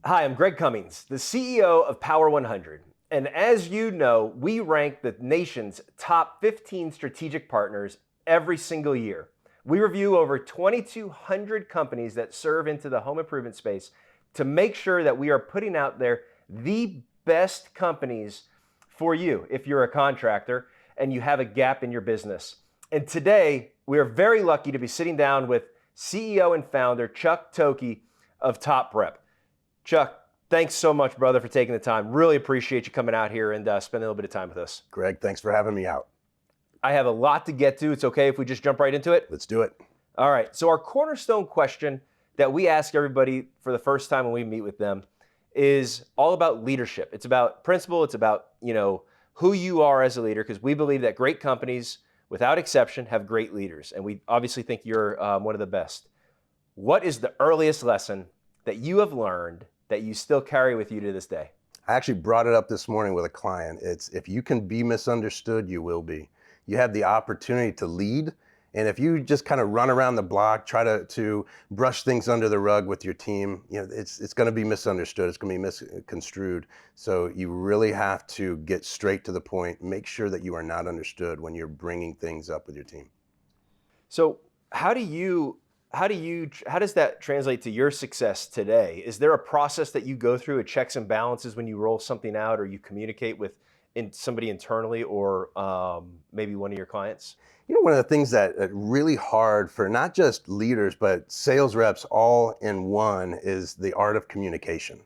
Hi, I'm Greg Cummings, the CEO of Power 100. And as you know, we rank the nation's top 15 strategic partners every single year. We review over 2,200 companies that serve into the home improvement space to make sure that we are putting out there the best companies for you if you're a contractor and you have a gap in your business. And today, we are very lucky to be sitting down with CEO and founder Chuck Thokey of Top Rep. Chuck, thanks so much, brother, for taking the time. Really appreciate you coming out here and spending a little bit of time with us. Greg, thanks for having me out. I have a lot to get to. It's okay if we just jump right into it? Let's do it. All right. So our cornerstone question that we ask everybody for the first time when we meet with them is all about leadership. It's about principle. It's about, who you are as a leader, because we believe that great companies, without exception, have great leaders. And we obviously think you're one of the best. What is the earliest lesson that you have learned that you still carry with you to this day? I actually brought it up this morning with a client. It's if you can be misunderstood, you will be. You have the opportunity to lead. And if you just kind of run around the block, try to brush things under the rug with your team, it's going to be misunderstood. It's going to be misconstrued. So you really have to get straight to the point. Make sure that you are not understood when you're bringing things up with your team. So how does that translate to your success today? Is there a process that you go through, a checks and balances when you roll something out, or you communicate with somebody internally, or maybe one of your clients? One of the things that really hard for not just leaders, but sales reps all in one is the art of communication.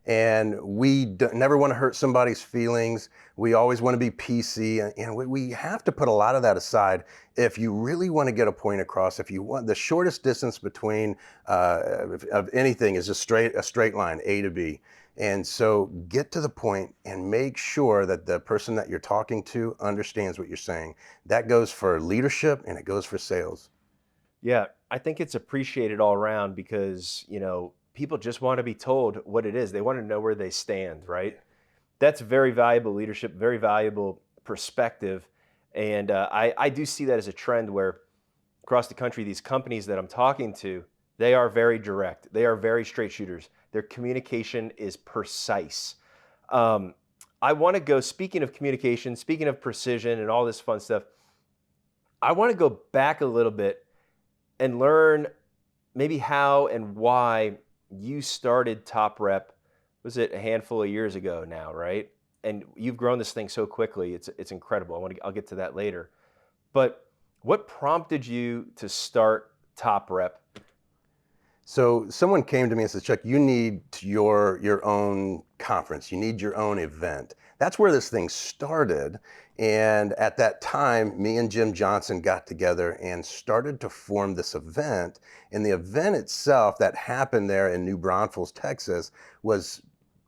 And we never want to hurt somebody's feelings. We always want to be PC, and we have to put a lot of that aside. If you really want to get a point across, if you want the shortest distance between of anything is a straight line, A to B. And so get to the point and make sure that the person that you're talking to understands what you're saying. That goes for leadership and it goes for sales. Yeah, I think it's appreciated all around because, people just want to be told what it is. They want to know where they stand, right? That's very valuable leadership, very valuable perspective. And I do see that as a trend where across the country, these companies that I'm talking to, they are very direct. They are very straight shooters. Their communication is precise. I want to go, speaking of communication, speaking of precision and all this fun stuff, I want to go back a little bit and learn maybe how and why you started Top Rep. Was it a handful of years ago now, right? And you've grown this thing so quickly. It's incredible. I'll get to that later. But what prompted you to start Top Rep? So someone came to me and said, Chuck, you need your own conference. You need your own event. That's where this thing started. And at that time, me and Jim Johnson got together and started to form this event. And the event itself that happened there in New Braunfels, Texas, was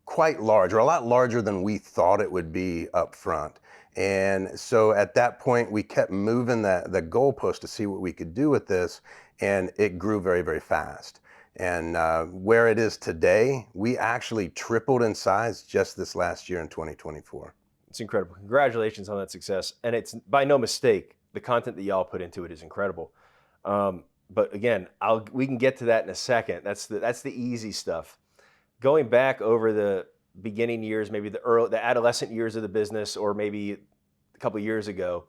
quite large, or a lot larger than we thought it would be up front. And so at that point, we kept moving the goalpost to see what we could do with this. And it grew very, very fast. And where it is today, we actually tripled in size just this last year in 2024. It's incredible. Congratulations on that success. And it's by no mistake, the content that y'all put into it is incredible. But again, we can get to that in a second. That's the easy stuff. Going back over the beginning years, maybe the adolescent years of the business, or maybe a couple of years ago,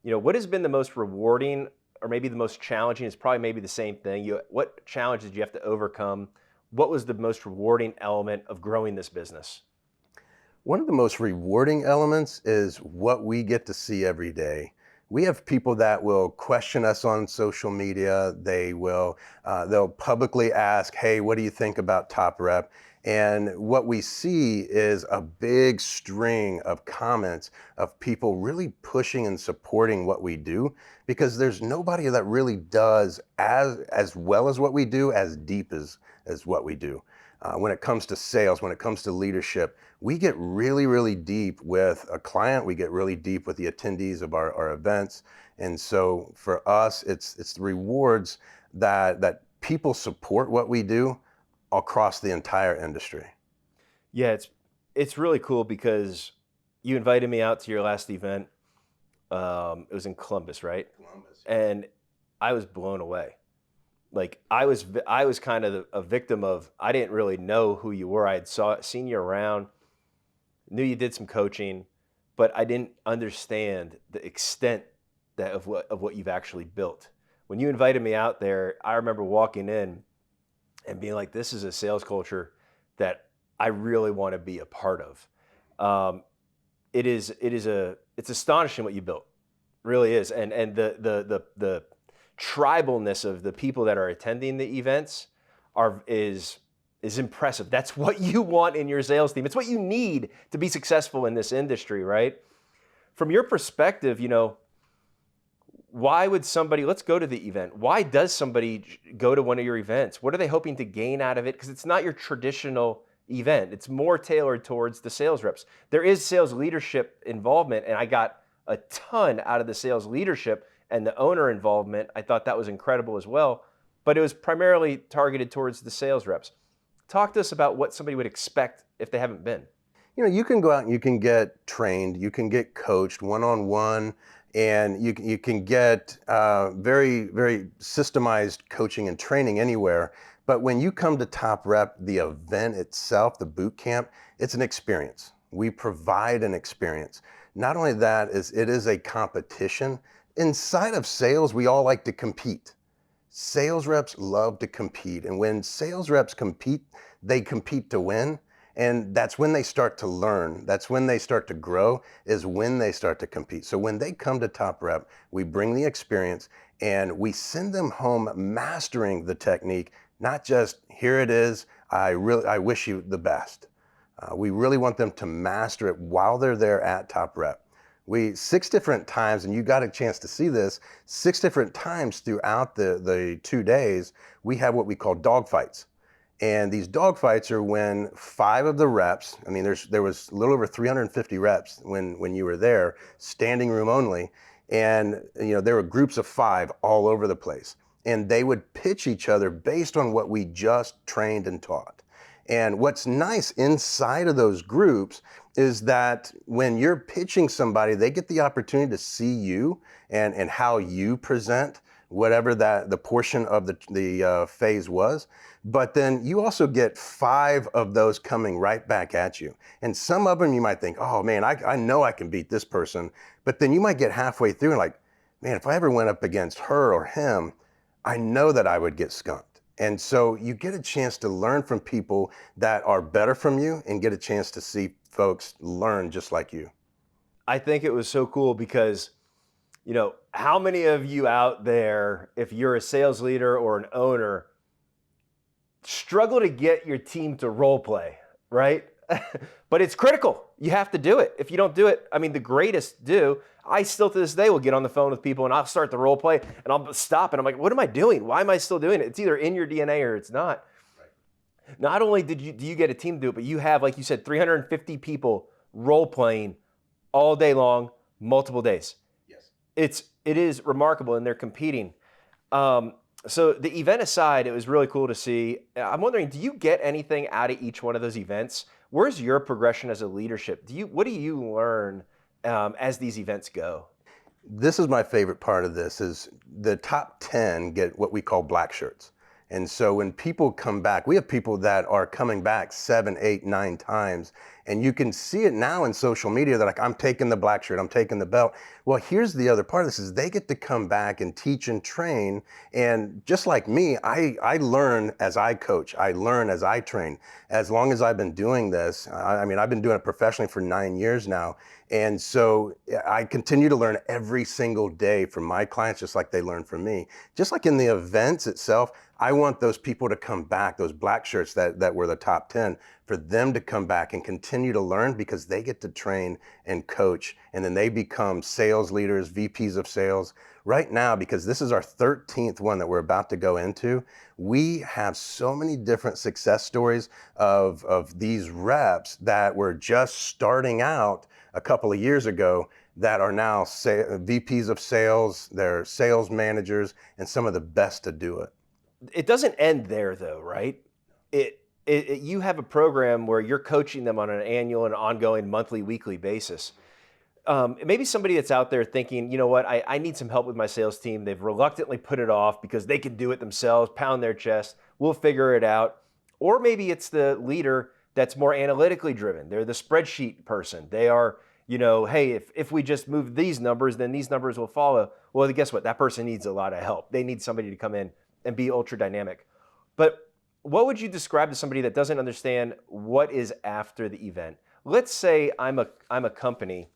what has been the most rewarding, or maybe the most challenging? Is probably maybe the same thing. What challenges did you have to overcome? What was the most rewarding element of growing this business? One of the most rewarding elements is what we get to see every day. We have people that will question us on social media. They'll publicly ask, hey, what do you think about Top Rep? And what we see is a big string of comments of people really pushing and supporting what we do, because there's nobody that really does as well as what we do, as deep as what we do. When it comes to sales, when it comes to leadership, we get really, really deep with a client. We get really deep with the attendees of our events. And so for us, it's the rewards that people support what we do across the entire industry. Yeah, it's really cool because you invited me out to your last event. It was in Columbus, right? Columbus. And I was blown away. Like I was kind of a victim of, I didn't really know who you were. I had seen you around, knew you did some coaching, but I didn't understand the extent that of what you've actually built. When you invited me out there, I remember walking in and being like, this is a sales culture that I really want to be a part of. It's astonishing what you built, really is. And the tribalness of the people that are attending the events is impressive. That's what you want in your sales team. It's what you need to be successful in this industry, right? From your perspective, why would somebody, let's go to the event. Why does somebody go to one of your events? What are they hoping to gain out of it? Because it's not your traditional event. It's more tailored towards the sales reps. There is sales leadership involvement, and I got a ton out of the sales leadership and the owner involvement. I thought that was incredible as well, but it was primarily targeted towards the sales reps. Talk to us about what somebody would expect if they haven't been. You can go out and you can get trained, you can get coached one-on-one, and you can get very, very systemized coaching and training anywhere. But when you come to Top Rep, the event itself, the boot camp, it's an experience. We provide an experience. Not only that, it is a competition. Inside of sales, we all like to compete. Sales reps love to compete. And when sales reps compete, they compete to win. And that's when they start to learn. That's when they start to grow, is when they start to compete. So when they come to Top Rep, we bring the experience and we send them home mastering the technique, not just here it is, I wish you the best. We really want them to master it while they're there at Top Rep. 6 different times, and you got a chance to see this, 6 different times throughout the 2 days, we have what we call dog fights. And these dog fights are when 5 of the reps, I mean, there was a little over 350 reps when you were there, standing room only. And there were groups of 5 all over the place. And they would pitch each other based on what we just trained and taught. And what's nice inside of those groups is that when you're pitching somebody, they get the opportunity to see you and how you present whatever the portion of the phase was. But then you also get 5 of those coming right back at you. And some of them you might think, oh man, I know I can beat this person. But then you might get halfway through and like, man, if I ever went up against her or him, I know that I would get skunked. And so you get a chance to learn from people that are better from you and get a chance to see folks learn just like you. I think it was so cool because, how many of you out there, if you're a sales leader or an owner, struggle to get your team to role play, right? But it's critical. You have to do it. If you don't do it, I mean, the greatest do. I still to this day will get on the phone with people and I'll start the role play and I'll stop and I'm like, what am I doing? Why am I still doing it? It's either in your DNA or it's not. Right. Not only do you get a team to do it, but you have, like you said, 350 people role playing all day long, multiple days. Yes. It is remarkable, and they're competing. So the event aside, it was really cool to see. I'm wondering, do you get anything out of each one of those events? Where's your progression as a leadership? What do you learn as these events go? This is my favorite part of this is the top 10 get what we call black shirts. And so when people come back, we have people that are coming back 7, 8, 9 times. And you can see it now in social media. They're like, I'm taking the black shirt, I'm taking the belt. Well, here's the other part of this is they get to come back and teach and train. And just like me, I learn as I coach. I learn as I train. As long as I've been doing this, I mean, I've been doing it professionally for 9 years now. And so I continue to learn every single day from my clients, just like they learn from me. Just like in the events itself, I want those people to come back, those black shirts that were the top 10, for them to come back and continue to learn because they get to train and coach. And then they become sales leaders, VPs of sales. Right now, because this is our 13th one that we're about to go into, we have so many different success stories of these reps that were just starting out a couple of years ago that are now VPs of sales, they're sales managers, and some of the best to do it. It doesn't end there though, right? You have a program where you're coaching them on an annual and ongoing monthly, weekly basis. maybe somebody that's out there thinking, you know what, I need some help with my sales team. They've reluctantly put it off because they can do it themselves, pound their chest, we'll figure it out. Or maybe it's the leader that's more analytically driven. They're the spreadsheet person. They are, hey, if we just move these numbers, then these numbers will follow. Well, guess what? That person needs a lot of help. They need somebody to come in and be ultra dynamic. But what would you describe to somebody that doesn't understand what is after the event? Let's say I'm a company.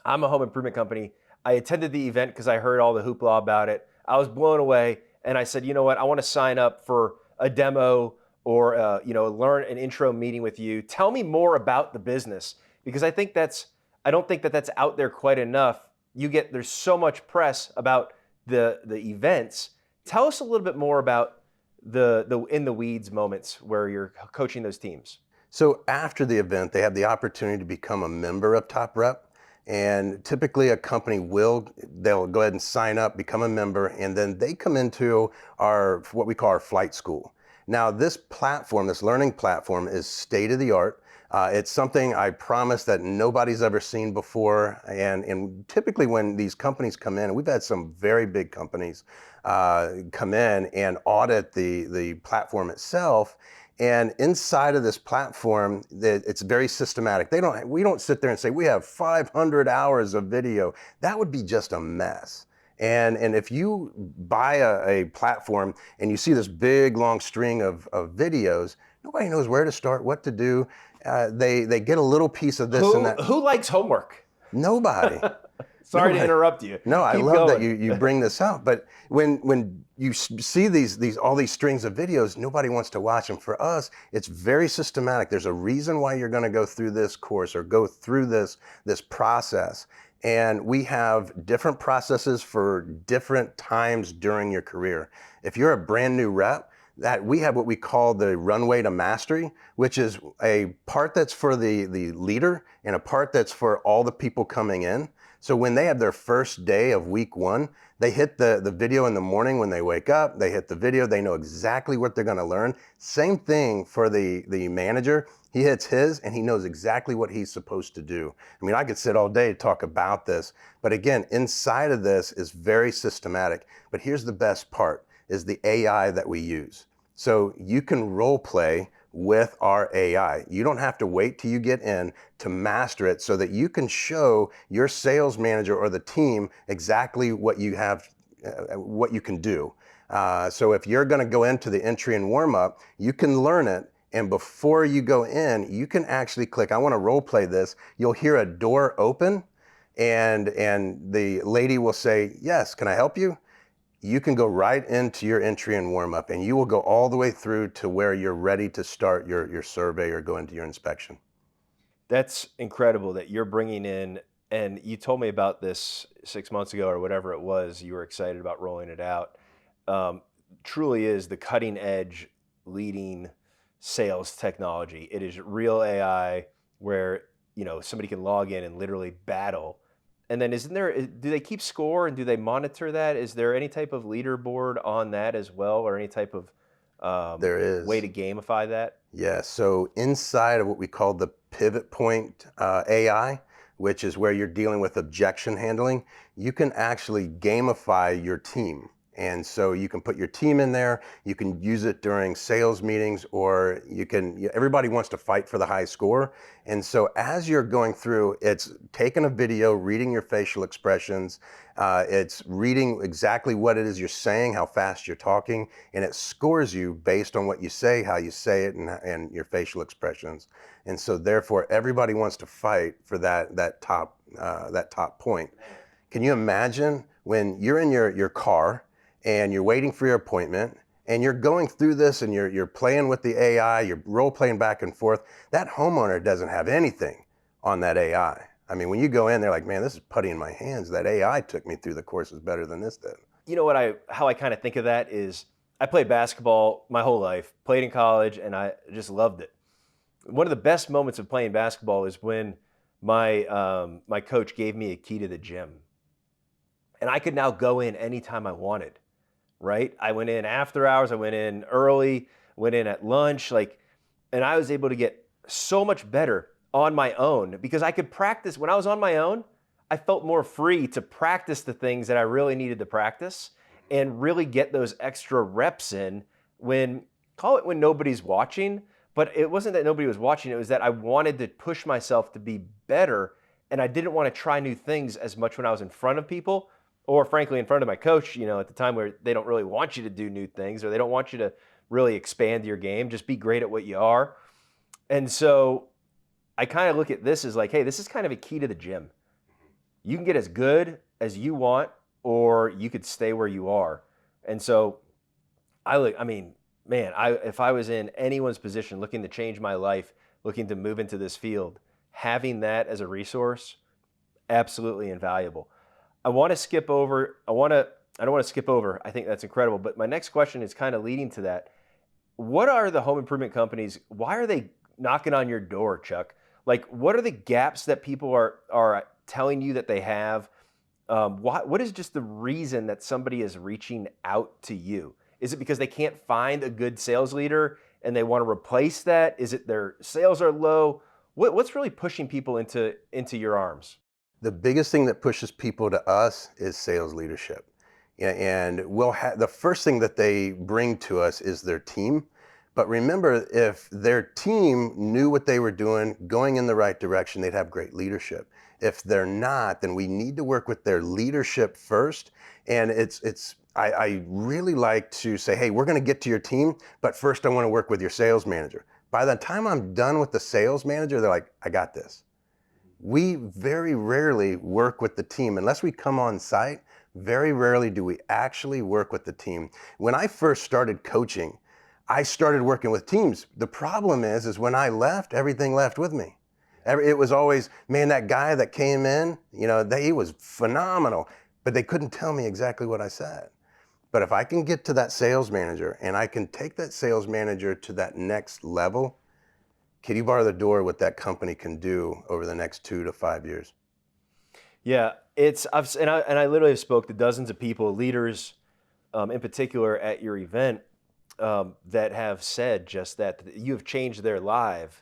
I'm a home improvement company. I attended the event because I heard all the hoopla about it. I was blown away, and I said, you know what? I want to sign up for a demo or learn an intro meeting with you. Tell me more about the business, because I don't think that that's out there quite enough. There's so much press about the events. Tell us a little bit more about the in the weeds moments where you're coaching those teams. So after the event, they have the opportunity to become a member of Top Rep. And typically a company they'll go ahead and sign up, become a member, and then they come into what we call our flight school. Now this platform, this learning platform, is state of the art. It's something I promise that nobody's ever seen before. And typically when these companies come in, and we've had some very big companies come in and audit the platform itself. And inside of this platform, it's very systematic. We don't sit there and say, we have 500 hours of video. That would be just a mess. And if you buy a platform and you see this big, long string of videos, nobody knows where to start, what to do. They get a little piece of this and that. Who likes homework? Nobody. Sorry to interrupt you. No, I Keep love going. that you bring this out. But when you see all these strings of videos, nobody wants to watch them. For us, it's very systematic. There's a reason why you're going to go through this course or go through this process. And we have different processes for different times during your career. If you're a brand new rep, that we have what we call the runway to mastery, which is a part that's for the leader and a part that's for all the people coming in. So when they have their first day of week 1, they hit the video in the morning when they wake up, they hit the video, they know exactly what they're gonna learn. Same thing for the manager. He hits his and he knows exactly what he's supposed to do. I mean, I could sit all day to talk about this, but again, inside of this is very systematic. But here's the best part, is the AI that we use. So you can role play with our AI. You don't have to wait till you get in to master it, so that you can show your sales manager or the team exactly what you have, what you can do. So if you're going to go into the entry and warm up, you can learn it. And before you go in, you can actually click, I want to role play this. You'll hear a door open and the lady will say, yes, can I help you? You can go right into your entry and warm up, and you will go all the way through to where you're ready to start your survey or go into your inspection. That's incredible that you're bringing in, and you told me about this 6 months ago or whatever it was. You were excited about rolling it out. Truly is the cutting edge leading sales technology. It is real AI where somebody can log in and literally battle. And then do they keep score and do they monitor that? Is there any type of leaderboard on that as well, or any type of There is. way to gamify that? Yeah, so inside of what we call the pivot point AI, which is where you're dealing with objection handling, you can actually gamify your team. And so you can put your team in there, you can use it during sales meetings, or everybody wants to fight for the high score. And so as you're going through, it's taking a video, reading your facial expressions, it's reading exactly what it is you're saying, how fast you're talking, and it scores you based on what you say, how you say it, and your facial expressions. And so therefore, everybody wants to fight for that top point. Can you imagine when you're in your car, and you're waiting for your appointment, and you're going through this, and you're playing with the AI, you're role playing back and forth. That homeowner doesn't have anything on that AI. I mean, when you go in, they're like, man, this is putty in my hands. That AI took me through the courses better than this did. You know how I kind of think of that is, I played basketball my whole life, played in college, and I just loved it. One of the best moments of playing basketball is when my coach gave me a key to the gym, and I could now go in anytime I wanted. Right? I went in after hours, I went in early, went in at lunch, and I was able to get so much better on my own because I could practice. When I was on my own, I felt more free to practice the things that I really needed to practice and really get those extra reps in when, call it when nobody's watching, but it wasn't that nobody was watching, it was that I wanted to push myself to be better, and I didn't want to try new things as much when I was in front of people, or frankly in front of my coach, at the time where they don't really want you to do new things, or they don't want you to really expand your game, just be great at what you are. And so I kind of look at this as like, hey, this is kind of a key to the gym. You can get as good as you want, or you could stay where you are. And so I mean, man, if I was in anyone's position looking to change my life, looking to move into this field, having that as a resource, absolutely invaluable. I want to skip over, I don't want to skip over, I think that's incredible. But my next question is kind of leading to that. What are the home improvement companies? Why are they knocking on your door, Chuck? Like, what are the gaps that people are telling you that they have? What is just the reason that somebody is reaching out to you? Is it because they can't find a good sales leader and they want to replace that? Is it their sales are low? What's really pushing people into your arms? The biggest thing that pushes people to us is sales leadership. And the first thing that they bring to us is their team. But remember, if their team knew what they were doing, going in the right direction, they'd have great leadership. If they're not, then we need to work with their leadership first. And I really like to say, hey, we're going to get to your team, but first I want to work with your sales manager. By the time I'm done with the sales manager, they're like, I got this. We very rarely work with the team. Unless we come on site, very rarely do we actually work with the team. When I first started coaching, I started working with teams. The problem is when I left, everything left with me. It was always, man, that guy that came in, he was phenomenal, but they couldn't tell me exactly what I said. But if I can get to that sales manager and I can take that sales manager to that next level, can you bar the door what that company can do over the next 2 to 5 years? Yeah, I literally have spoke to dozens of people, leaders, in particular at your event, that have said just that you have changed their lives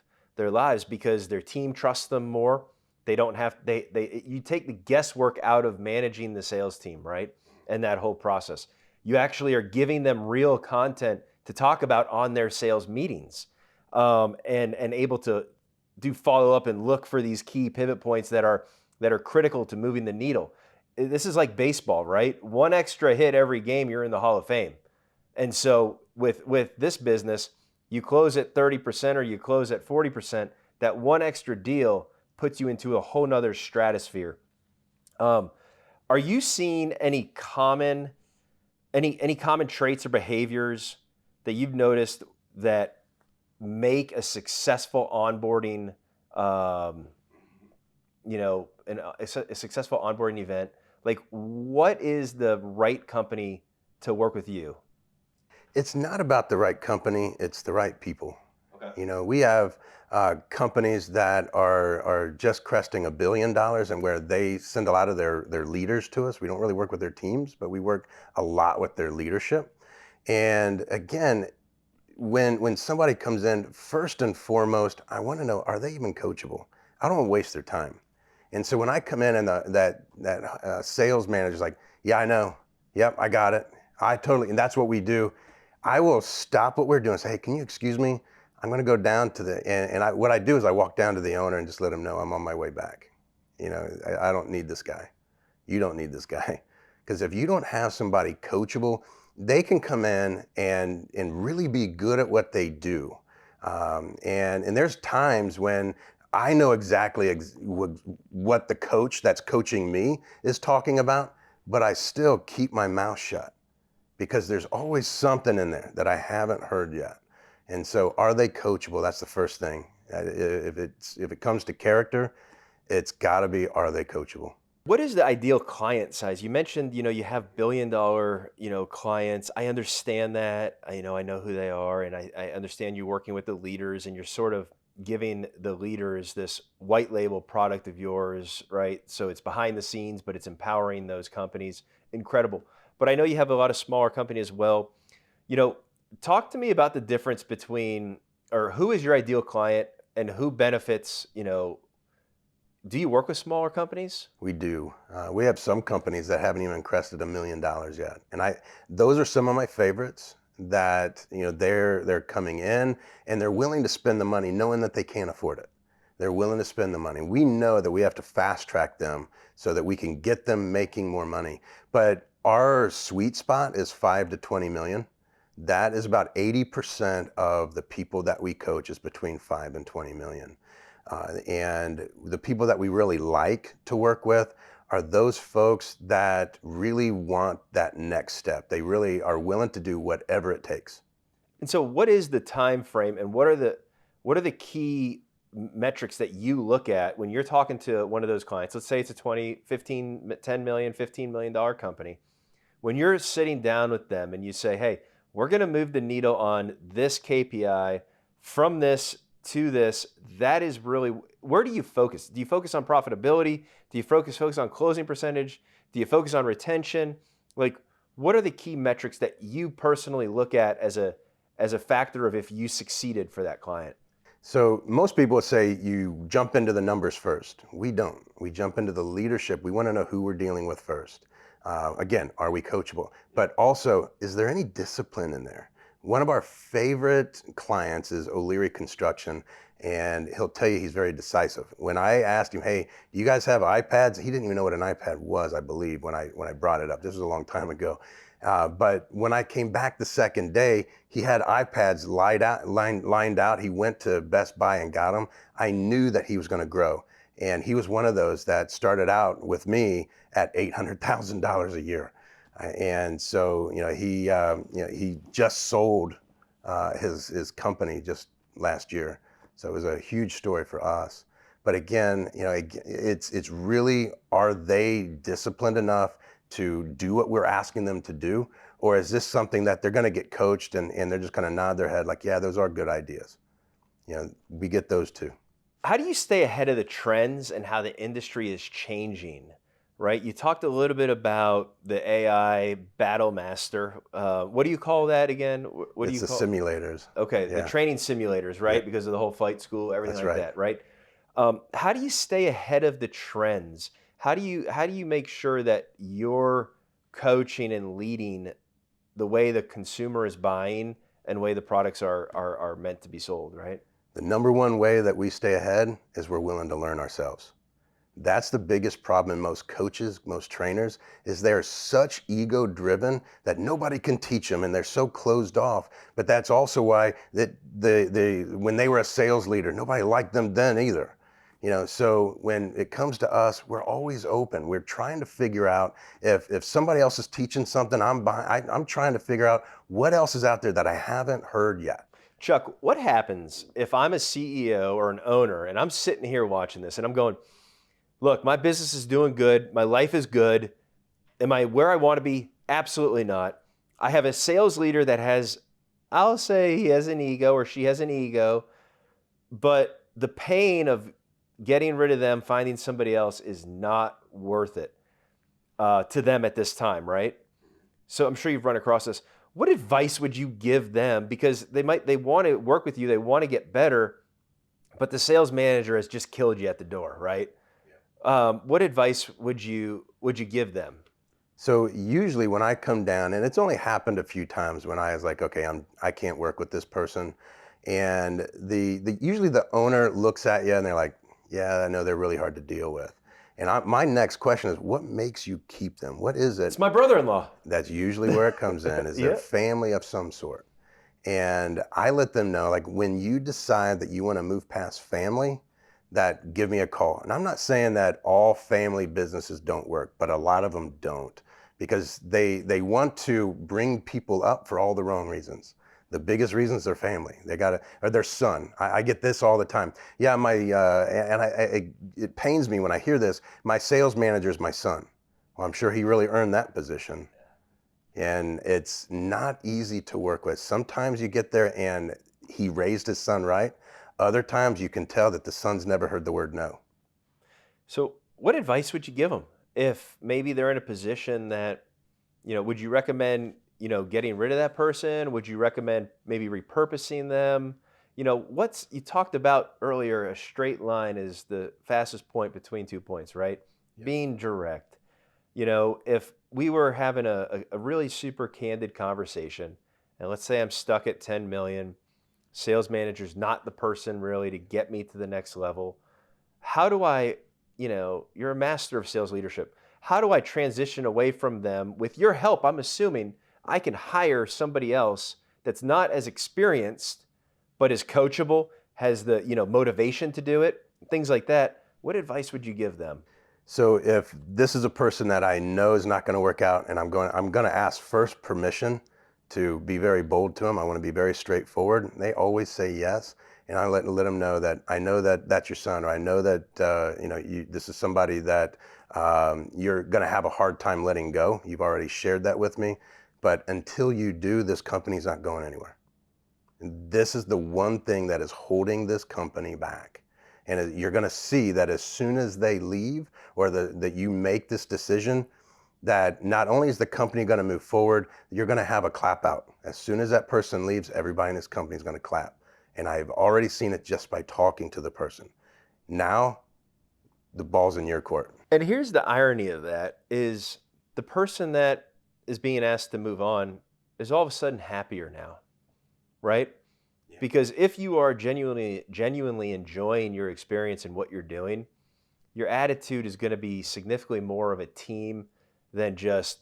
because their team trusts them more. They don't have you take the guesswork out of managing the sales team, right? And that whole process. You actually are giving them real content to talk about on their sales meetings, and able to do follow up and look for these key pivot points that are critical to moving the needle. This is like baseball, right? One extra hit every game, you're in the Hall of Fame. And so with this business, you close at 30% or you close at 40%, that one extra deal puts you into a whole nother stratosphere. Are you seeing any common traits or behaviors that you've noticed that make a successful onboarding, a successful onboarding event? Like, what is the right company to work with you? It's not about the right company, it's the right people. Okay. We have companies that are just cresting $1 billion and where they send a lot of their leaders to us. We don't really work with their teams, but we work a lot with their leadership. And again, when somebody comes in, first and foremost, I want to know, are they even coachable? I don't want to waste their time. And so when I come in and that sales manager's like, yeah, I know. Yep, I got it. And that's what we do. I will stop what we're doing and say, hey, can you excuse me? I'm going to go down to what I do is I walk down to the owner and just let him know I'm on my way back. I don't need this guy. You don't need this guy. Because if you don't have somebody coachable, they can come in and really be good at what they do. And there's times when I know exactly what the coach that's coaching me is talking about, but I still keep my mouth shut because there's always something in there that I haven't heard yet. And so are they coachable? That's the first thing. If it comes to character, it's got to be, are they coachable? What is the ideal client size? You mentioned, you have billion-dollar, clients. I understand that. I know who they are, and I understand you working with the leaders, and you're sort of giving the leaders this white label product of yours, right? So it's behind the scenes, but it's empowering those companies. Incredible. But I know you have a lot of smaller companies as well. Talk to me about the difference between, or who is your ideal client and who benefits, Do you work with smaller companies? We do. We have some companies that haven't even crested $1 million yet, and those are some of my favorites. That they're coming in and they're willing to spend the money, knowing that they can't afford it. They're willing to spend the money. We know that we have to fast track them so that we can get them making more money. But our sweet spot is 5 to 20 million. That is about 80% of the people that we coach is between 5 and 20 million. And the people that we really like to work with are those folks that really want that next step. They really are willing to do whatever it takes. And so what is the time frame and what are the key metrics that you look at when you're talking to one of those clients? Let's say it's a 20, 15, 10 million, $15 million company. When you're sitting down with them and you say, hey, we're going to move the needle on this KPI from this to this, that is really, where do you focus? Do you focus on profitability? Do you focus on closing percentage? Do you focus on retention? Like, what are the key metrics that you personally look at as a factor of if you succeeded for that client? So most people would say you jump into the numbers first. We don't. We jump into the leadership. We want to know who we're dealing with first. Again, are we coachable? But also, is there any discipline in there? One of our favorite clients is O'Leary Construction, and he'll tell you he's very decisive. When I asked him, hey, do you guys have iPads? He didn't even know what an iPad was, I believe, when I brought it up. This was a long time ago. But when I came back the second day, he had iPads lined out. He went to Best Buy and got them. I knew that he was going to grow. And he was one of those that started out with me at $800,000 a year. And so, he just sold his company just last year. So it was a huge story for us. But again, it's really, are they disciplined enough to do what we're asking them to do? Or is this something that they're going to get coached and they're just going to nod their head like, yeah, those are good ideas. We get those too. How do you stay ahead of the trends and how the industry is changing, right? You talked a little bit about the AI battle master. What do you call that again? What do It's you the call simulators. Okay, the Yeah, training simulators, right? yeah, Because of the whole flight school, everything that's like right. that, right? How do you stay ahead of the trends? How do you make sure that you're coaching and leading the way the consumer is buying and the way the products are meant to be sold, right? The number one way that we stay ahead is we're willing to learn ourselves. That's the biggest problem in most coaches, most trainers, is they're such ego driven that nobody can teach them and they're so closed off. But that's also why that when they were a sales leader, nobody liked them then either. So when it comes to us, we're always open. We're trying to figure out if somebody else is teaching something, I'm trying to figure out what else is out there that I haven't heard yet. Chuck, what happens if I'm a CEO or an owner and I'm sitting here watching this and I'm going, look, my business is doing good. My life is good. Am I where I want to be? Absolutely not. I have a sales leader that has, I'll say he has an ego or she has an ego, but the pain of getting rid of them, finding somebody else is not worth it to them at this time, right? So I'm sure you've run across this. What advice would you give them? Because they want to work with you, they want to get better, but the sales manager has just killed you at the door, right? What advice would you give them? So usually when I come down, and it's only happened a few times when I was like, okay, I can't work with this person, and usually the owner looks at you and they're like, yeah, I know they're really hard to deal with. And my next question is, what makes you keep them? What is It's it? my brother-in-law. That's usually where it comes in. Is there Yeah. family of some sort? And I let them know, like, when you decide that you want to move past family, that give me a call. And I'm not saying that all family businesses don't work, but a lot of them don't because they want to bring people up for all the wrong reasons. The biggest reason is their family. They got to, or their son. I get this all the time. Yeah, it pains me when I hear this. My sales manager is my son. Well, I'm sure he really earned that position. And it's not easy to work with. Sometimes you get there and he raised his son right. Other times you can tell that the son's never heard the word no. So what advice would you give them if maybe they're in a position that, would you recommend, getting rid of that person? Would you recommend maybe repurposing them? You talked about earlier, a straight line is the fastest point between 2 points, right? Yep. Being direct. If we were having a really super candid conversation, and let's say I'm stuck at 10 million, sales manager's not the person really to get me to the next level. How do I, you're a master of sales leadership. How do I transition away from them? With your help, I'm assuming I can hire somebody else that's not as experienced, but is coachable, has the, motivation to do it, things like that. What advice would you give them? So if this is a person that I know is not going to work out, and I'm going to ask first permission to be very bold to them. I want to be very straightforward. They always say yes, and I let them know that I know that that's your son, or I know that this is somebody that you're going to have a hard time letting go. You've already shared that with me, but until you do, this company's not going anywhere. And this is the one thing that is holding this company back. And you're going to see that as soon as they leave, or that you make this decision, that not only is the company going to move forward, you're going to have a clap out. As soon as that person leaves, everybody in this company is going to clap. And I've already seen it just by talking to the person. Now, the ball's in your court. And here's the irony of that is the person that is being asked to move on is all of a sudden happier now, right? Yeah. Because if you are genuinely enjoying your experience and what you're doing, your attitude is going to be significantly more of a team than just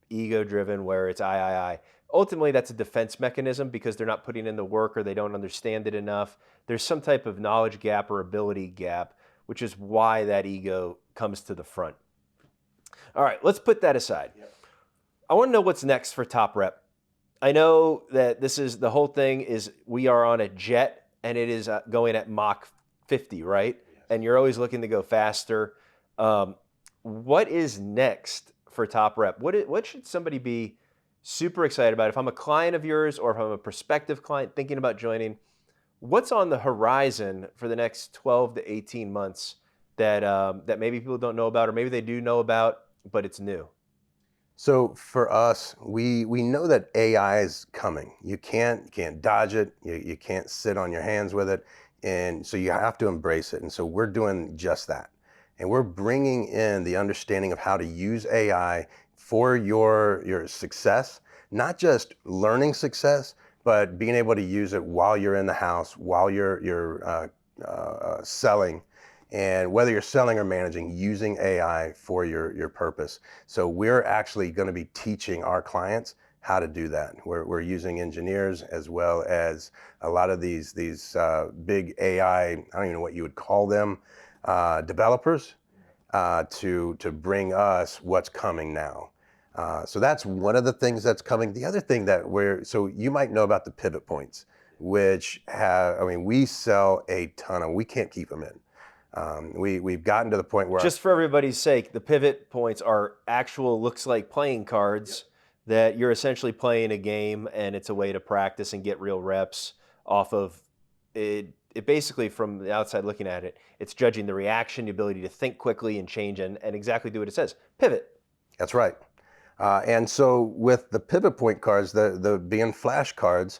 ego driven where it's I. Ultimately, that's a defense mechanism because they're not putting in the work or they don't understand it enough. There's some type of knowledge gap or ability gap, which is why that ego comes to the front. All right, let's put that aside. Yep. I want to know what's next for Top Rep. I know that this is the whole thing is we are on a jet and it is going at Mach 50, right? Yes. And you're always looking to go faster. What is next for Top Rep? What should somebody be super excited about? If I'm a client of yours or if I'm a prospective client thinking about joining, what's on the horizon for the next 12 to 18 months that maybe people don't know about, or maybe they do know about, but it's new? So for us, we know that AI is coming. You can't dodge it. You can't sit on your hands with it, and so you have to embrace it. And so we're doing just that, and we're bringing in the understanding of how to use AI for your success, not just learning success, but being able to use it while you're in the house, while you're selling. And whether you're selling or managing, using AI for your purpose. So we're actually going to be teaching our clients how to do that. We're using engineers as well as a lot of these big AI, I don't even know what you would call them, developers, to bring us what's coming now. So that's one of the things that's coming. The other thing so you might know about the pivot points, which we sell a ton of, we can't keep them in. We've gotten to the point where Just for everybody's sake, the pivot points are actual, looks like playing cards that you're essentially playing a game, and it's a way to practice and get real reps off of it. It basically, from the outside looking at it, it's judging the reaction, the ability to think quickly and change and exactly do what it says. Pivot. That's right. And so with the pivot point cards, the being flash cards,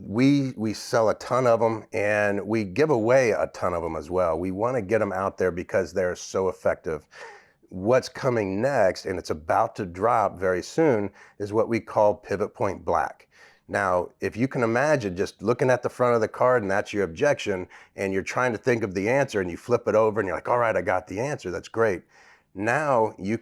we sell a ton of them, and we give away a ton of them as well. We want to get them out there because they're so effective. What's coming next, and it's about to drop very soon, is what we call Pivot Point Black. Now, if you can imagine just looking at the front of the card and that's your objection, and you're trying to think of the answer, and you flip it over and you're like, all right, I got the answer. That's great. Now there's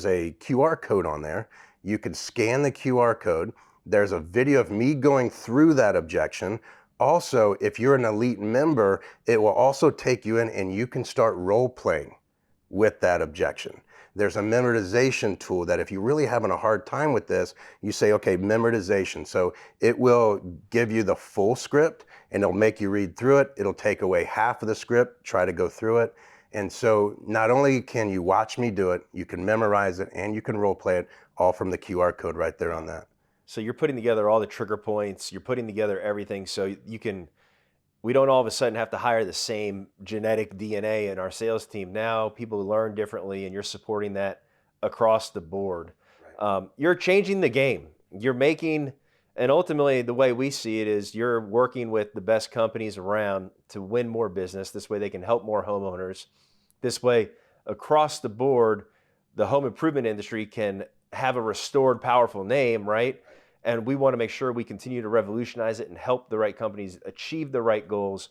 a QR code on there. You can scan the QR code. There's a video of me going through that objection. Also, if you're an elite member, it will also take you in and you can start role playing with that objection. There's a memorization tool that if you're really having a hard time with this, you say, okay, memorization. So it will give you the full script and it'll make you read through it. It'll take away half of the script, try to go through it. And so not only can you watch me do it, you can memorize it and you can role play it all from the QR code right there on that. So you're putting together all the trigger points, you're putting together everything so we don't all of a sudden have to hire the same genetic DNA in our sales team. Now people learn differently and you're supporting that across the board. Right. You're changing the game. You're making And ultimately, the way we see it is you're working with the best companies around to win more business. This way, they can help more homeowners. This way, across the board, the home improvement industry can have a restored, powerful name, right? And we want to make sure we continue to revolutionize it and help the right companies achieve the right goals.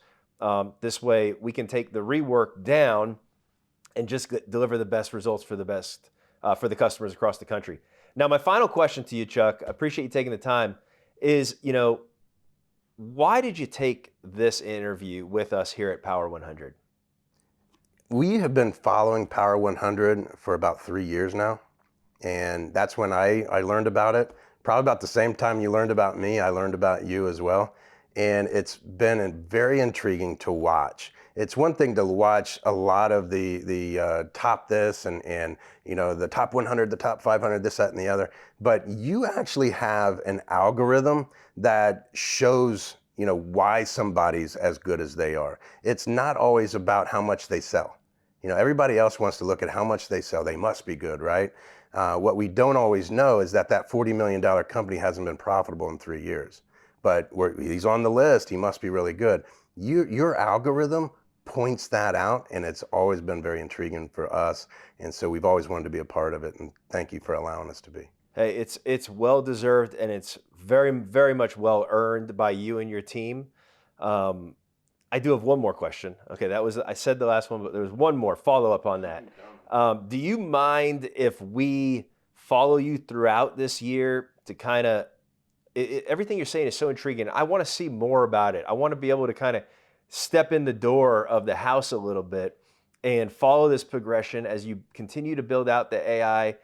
This way, we can take the rework down and just deliver the best results for for the customers across the country. Now, my final question to you, Chuck, I appreciate you taking the time, is, why did you take this interview with us here at Power 100? We have been following Power 100 for about 3 years now. And that's when I learned about it. Probably about the same time you learned about me, I learned about you as well. And it's been very intriguing to watch. It's one thing to watch a lot of the top this and the top 100, the top 500, this, that, and the other. But you actually have an algorithm that shows why somebody's as good as they are. It's not always about how much they sell. Everybody else wants to look at how much they sell. They must be good, right? What we don't always know is that $40 million company hasn't been profitable in 3 years. But he's on the list. He must be really good. Your algorithm points that out, and it's always been very intriguing for us. And so we've always wanted to be a part of it. And thank you for allowing us to be. Hey, it's well deserved, and it's very, very much well earned by you and your team. I do have one more question. Okay, I said the last one, but there's one more follow up on that. Do you mind if we follow you throughout this year to kind of, everything you're saying is so intriguing. I want to see more about it. I want to be able to kind of step in the door of the house a little bit and follow this progression as you continue to build out the AI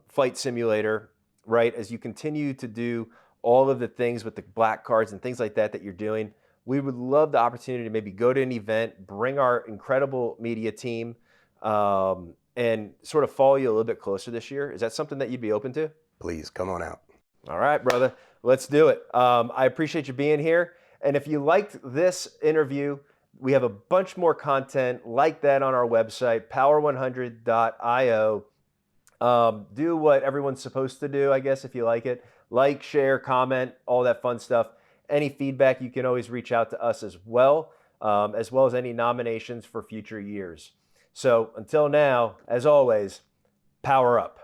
flight simulator, right? As you continue to do all of the things with the black cards and things like that you're doing. We would love the opportunity to maybe go to an event, bring our incredible media team, and sort of follow you a little bit closer this year. Is that something that you'd be open to? Please come on out. All right, brother, let's do it. I appreciate you being here. And if you liked this interview, we have a bunch more content like that on our website, power100.io. Do what everyone's supposed to do, I guess, if you like it. Like, share, comment, all that fun stuff. Any feedback, you can always reach out to us as well as any nominations for future years. So until now, as always, power up.